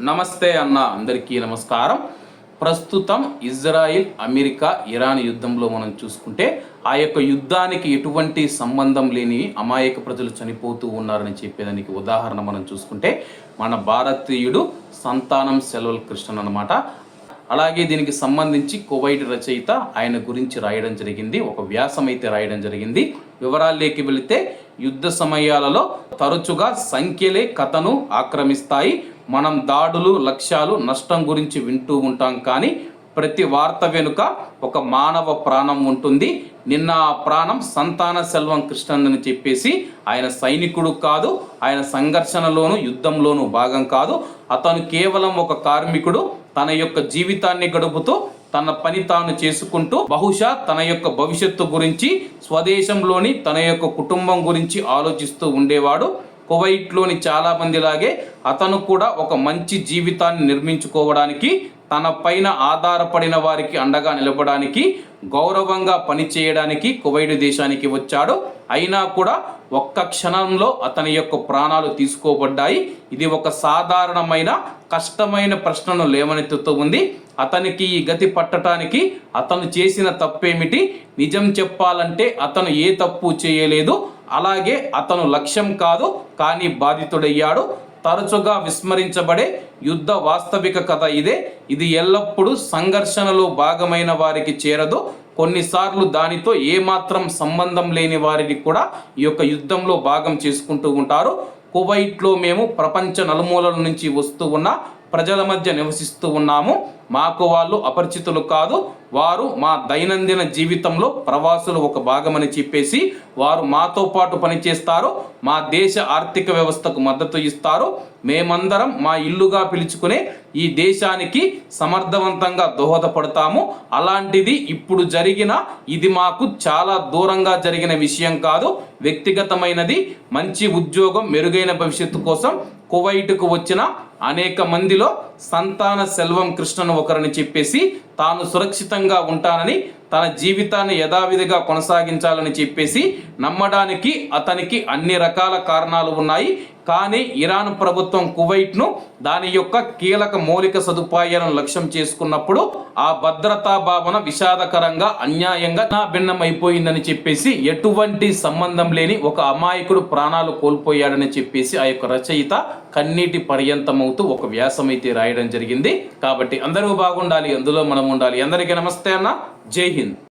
నమస్తే అన్న అందరికీ నమస్కారం. ప్రస్తుతం ఇజ్రాయిల్ అమెరికా ఇరాన్ యుద్ధంలో మనం చూసుకుంటే ఆ యొక్క యుద్ధానికి ఎటువంటి సంబంధం లేని అమాయక ప్రజలు చనిపోతూ ఉన్నారని చెప్పేదానికి ఉదాహరణ మనం చూసుకుంటే మన భారతీయుడు సంతానం సెల్వల్ కృష్ణన్ అన్నమాట. అలాగే దీనికి సంబంధించి కువైట్ రచయిత ఆయన గురించి రాయడం జరిగింది, ఒక వ్యాసం అయితే రాయడం జరిగింది. వివరాల్లోకి వెళితే యుద్ధ సమయాలలో తరచుగా సంఖ్యలే కథను ఆక్రమిస్తాయి. మనం దాడులు, లక్ష్యాలు, నష్టం గురించి వింటూ ఉంటాం, కానీ ప్రతి వార్త వెనుక ఒక మానవ ప్రాణం ఉంటుంది. నిన్న ఆ ప్రాణం సంతాన సెల్వం కృష్ణన్ అని చెప్పేసి ఆయన సైనికుడు కాదు, ఆయన సంఘర్షణలోను యుద్ధంలోనూ భాగం కాదు. అతను కేవలం ఒక కార్మికుడు. తన యొక్క జీవితాన్ని గడుపుతూ తన పని తాను చేసుకుంటూ బహుశా తన యొక్క భవిష్యత్తు గురించి, స్వదేశంలోని తన యొక్క కుటుంబం గురించి ఆలోచిస్తూ ఉండేవాడు. కువైట్లోని చాలా మందిలాగే అతను కూడా ఒక మంచి జీవితాన్ని నిర్మించుకోవడానికి, తన పైన ఆధారపడిన వారికి అండగా నిలబడానికి, గౌరవంగా పనిచేయడానికి కువైట్ దేశానికి వచ్చాడు. అయినా కూడా ఒక్క క్షణంలో అతని యొక్క ప్రాణాలు తీసుకోబడ్డాయి. ఇది ఒక సాధారణమైన కష్టమైన ప్రశ్నను లేవనెత్తుతూ ఉంది. అతనికి ఈ గతి పట్టడానికి అతను చేసిన తప్పేమిటి? నిజం చెప్పాలంటే అతను ఏ తప్పు చేయలేదు. అలాగే అతను లక్ష్యం కాదు, కానీ బాధితుడయ్యాడు. తరచుగా విస్మరించబడే యుద్ధ వాస్తవిక కథ ఇదే. ఇది ఎల్లప్పుడూ సంఘర్షణలో భాగమైన వారికి చేరదు. కొన్నిసార్లు దానితో ఏమాత్రం సంబంధం లేని వారిని కూడా ఈ యొక్క యుద్ధంలో భాగం చేసుకుంటూ ఉంటారు. కువైట్లో మేము ప్రపంచ నలుమూలల నుంచి వస్తూ ఉన్న ప్రజల మధ్య నివసిస్తూ ఉన్నాము. మాకు వాళ్ళు అపరిచితులు కాదు, వారు మా దైనందిన జీవితంలో ప్రవాసులు ఒక భాగమని చెప్పేసి వారు మాతో పాటు పనిచేస్తారు. మా దేశ ఆర్థిక వ్యవస్థకు మద్దతు ఇస్తారు. మేమందరం మా ఇల్లుగా పిలుచుకునే ఈ దేశానికి సమర్థవంతంగా దోహదపడతాము. అలాంటిది ఇప్పుడు ఇది మాకు చాలా దూరంగా జరిగిన విషయం కాదు, వ్యక్తిగతమైనది. మంచి ఉద్యోగం, మెరుగైన భవిష్యత్తు కోసం కువైట్కు వచ్చిన అనేక మందిలో సంతాన సెల్వం కృష్ణన్ ఒకరని చెప్పేసి తాను సురక్షితంగా ఉంటానని, తన జీవితాన్ని యథావిధిగా కొనసాగించాలని చెప్పేసి నమ్మడానికి అతనికి అన్ని రకాల కారణాలు ఉన్నాయి. కానీ ఇరాన్ ప్రభుత్వం కువైట్ను దాని యొక్క కీలక మౌలిక సదుపాయాలను లక్ష్యం చేసుకున్నప్పుడు ఆ భద్రతా భావన విషాదకరంగా, అన్యాయంగా భిన్నమైపోయిందని చెప్పేసి, ఎటువంటి సంబంధం లేని ఒక అమాయకుడు ప్రాణాలు కోల్పోయాడని చెప్పేసి ఆ యొక్క రచయిత కన్నీటి పర్యంతమవుతూ ఒక వ్యాసం అయితే రాయడం జరిగింది. కాబట్టి అందరూ బాగుండాలి, అందులో మనం ఉండాలి. అందరికీ నమస్తే అన్న, జై హింద్.